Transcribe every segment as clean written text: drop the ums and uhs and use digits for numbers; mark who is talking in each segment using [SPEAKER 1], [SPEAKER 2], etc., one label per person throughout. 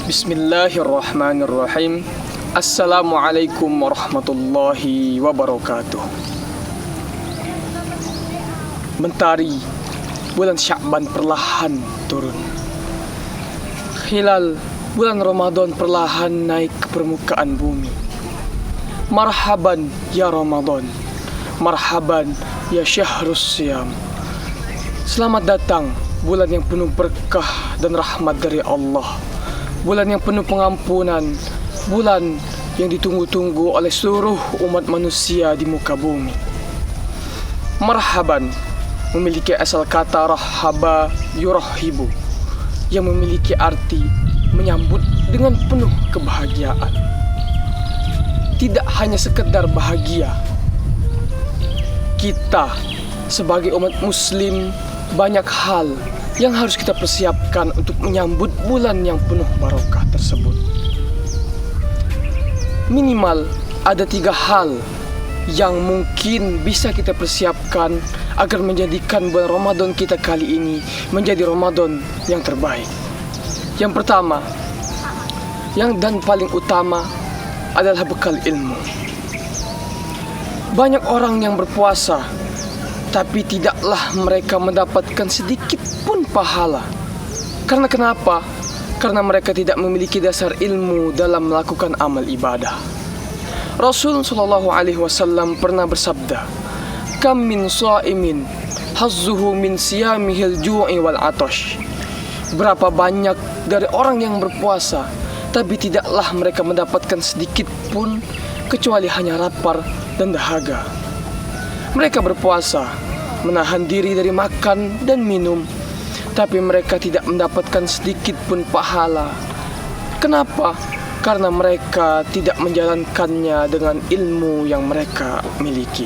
[SPEAKER 1] Bismillahirrahmanirrahim. Assalamualaikum warahmatullahi wabarakatuh. Mentari bulan Sya'ban perlahan turun. Hilal bulan Ramadan perlahan naik ke permukaan bumi. Marhaban ya Ramadan, marhaban ya Syahrus Syam. Selamat datang bulan yang penuh berkah dan rahmat dari Allah, bulan yang penuh pengampunan, bulan yang ditunggu-tunggu oleh seluruh umat manusia di muka bumi. Marhaban memiliki asal kata rahaba yurahibu, yang memiliki arti menyambut dengan penuh kebahagiaan. Tidak hanya sekedar bahagia, kita sebagai umat muslim banyak hal yang harus kita persiapkan untuk menyambut bulan yang penuh barokah tersebut. Minimal ada 3 hal yang mungkin bisa kita persiapkan agar menjadikan bulan Ramadan kita kali ini menjadi Ramadan yang terbaik. Yang pertama, dan paling utama adalah bekal ilmu. Banyak orang yang berpuasa, tapi tidaklah mereka mendapatkan sedikit pun pahala. Karena kenapa? Karena mereka tidak memiliki dasar ilmu dalam melakukan amal ibadah. Rasul SAW pernah bersabda, "Kam min sha'imin hazzuhu min siyamihil ju'i wal atash." Berapa banyak dari orang yang berpuasa, tapi tidaklah mereka mendapatkan sedikit pun kecuali hanya lapar dan dahaga. Mereka berpuasa, menahan diri dari makan dan minum, tapi mereka tidak mendapatkan sedikit pun pahala. Kenapa? Karena mereka tidak menjalankannya dengan ilmu yang mereka miliki.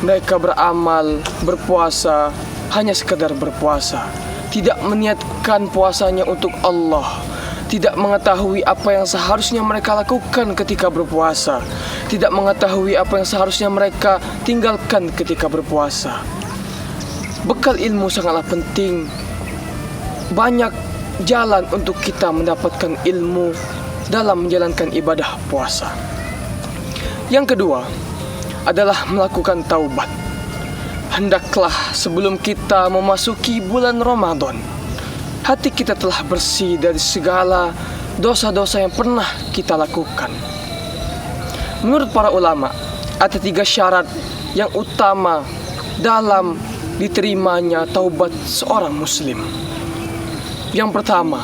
[SPEAKER 1] Mereka beramal, berpuasa, hanya sekedar berpuasa, tidak meniatkan puasanya untuk Allah, tidak mengetahui apa yang seharusnya mereka lakukan ketika berpuasa, tidak mengetahui apa yang seharusnya mereka tinggalkan ketika berpuasa. Bekal ilmu sangatlah penting. Banyak jalan untuk kita mendapatkan ilmu dalam menjalankan ibadah puasa. Yang kedua adalah melakukan taubat. Hendaklah sebelum kita memasuki bulan Ramadan, hati kita telah bersih dari segala dosa-dosa yang pernah kita lakukan. Menurut para ulama, ada 3 syarat yang utama dalam diterimanya taubat seorang muslim. Yang pertama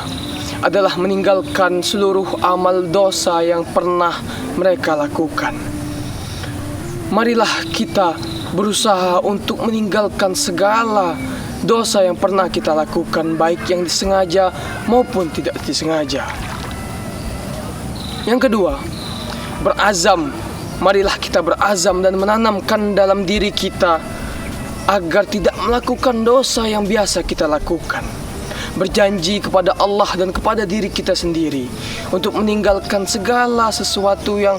[SPEAKER 1] adalah meninggalkan seluruh amal dosa yang pernah mereka lakukan. Marilah kita berusaha untuk meninggalkan segala dosa yang pernah kita lakukan, baik yang disengaja maupun tidak disengaja. Yang kedua, berazam. Marilah kita berazam dan menanamkan dalam diri kita agar tidak melakukan dosa yang biasa kita lakukan. Berjanji kepada Allah dan kepada diri kita sendiri untuk meninggalkan segala sesuatu yang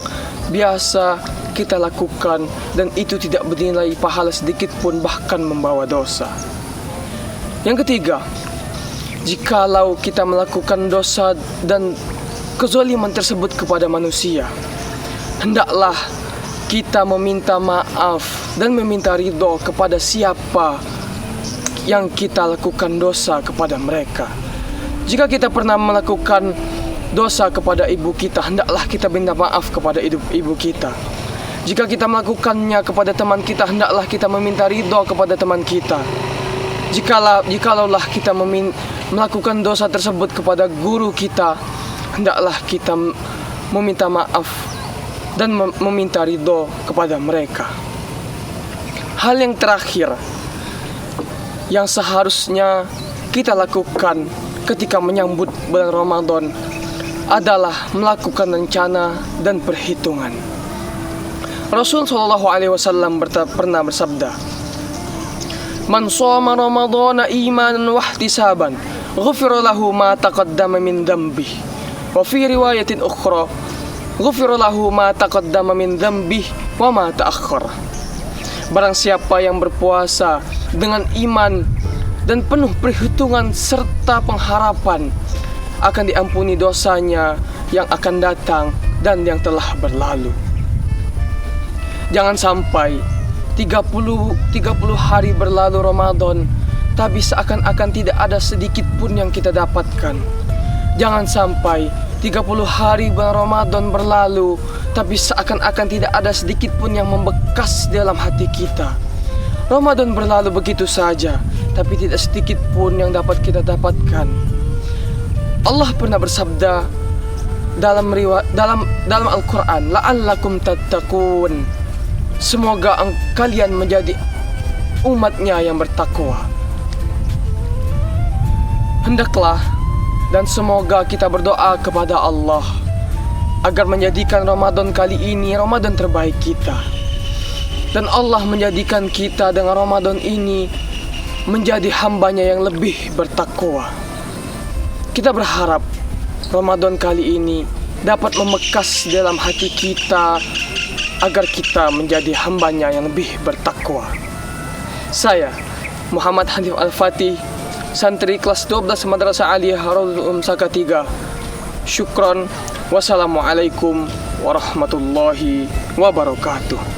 [SPEAKER 1] biasa kita lakukan dan itu tidak bernilai pahala sedikit pun, bahkan membawa dosa. Yang ketiga, jikalau kita melakukan dosa dan kezaliman tersebut kepada manusia, hendaklah kita meminta maaf dan meminta ridho kepada siapa yang kita lakukan dosa kepada mereka. Jika kita pernah melakukan dosa kepada ibu kita, hendaklah kita minta maaf kepada ibu kita. Jika kita melakukannya kepada teman kita, hendaklah kita meminta ridho kepada teman kita. Jikalaulah kita melakukan dosa tersebut kepada guru kita, hendaklah kita meminta maaf dan meminta ridho kepada mereka. Hal yang terakhir yang seharusnya kita lakukan ketika menyambut bulan Ramadan adalah melakukan rencana dan perhitungan. Rasul SAW pernah bersabda, "Man shoma Ramadhana imanan wa ihtisaban, ghufira lahu ma taqaddama min dhanbihi." Wa fi riwayatin ukhra, ghufira lahu ma taqaddama min dhanbihi wa ma ta'akhkhara. Barang siapa yang berpuasa dengan iman dan penuh perhitungan serta pengharapan akan diampuni dosanya yang akan datang dan yang telah berlalu. Jangan sampai 30 hari berlalu Ramadan, tapi seakan-akan tidak ada sedikit pun yang kita dapatkan. Jangan sampai 30 hari bulan Ramadan berlalu, tapi seakan-akan tidak ada sedikit pun yang membekas dalam hati kita. Ramadan berlalu begitu saja, tapi tidak sedikit pun yang dapat kita dapatkan. Allah pernah bersabda dalam Al-Quran, la'allakum tattaqun. Semoga kalian menjadi umatnya yang bertakwa. Hendaklah dan semoga kita berdoa kepada Allah agar menjadikan Ramadan kali ini Ramadan terbaik kita. Dan Allah menjadikan kita dengan Ramadan ini menjadi hambanya yang lebih bertakwa. Kita berharap Ramadan kali ini dapat membekas dalam hati kita agar kita menjadi hambanya yang lebih bertakwa. Saya Muhammad Hanif Al-Fatih, santri kelas 12 Madrasah Aliyah Raudhul Saka 3. Syukron. Wassalamualaikum warahmatullahi wabarakatuh.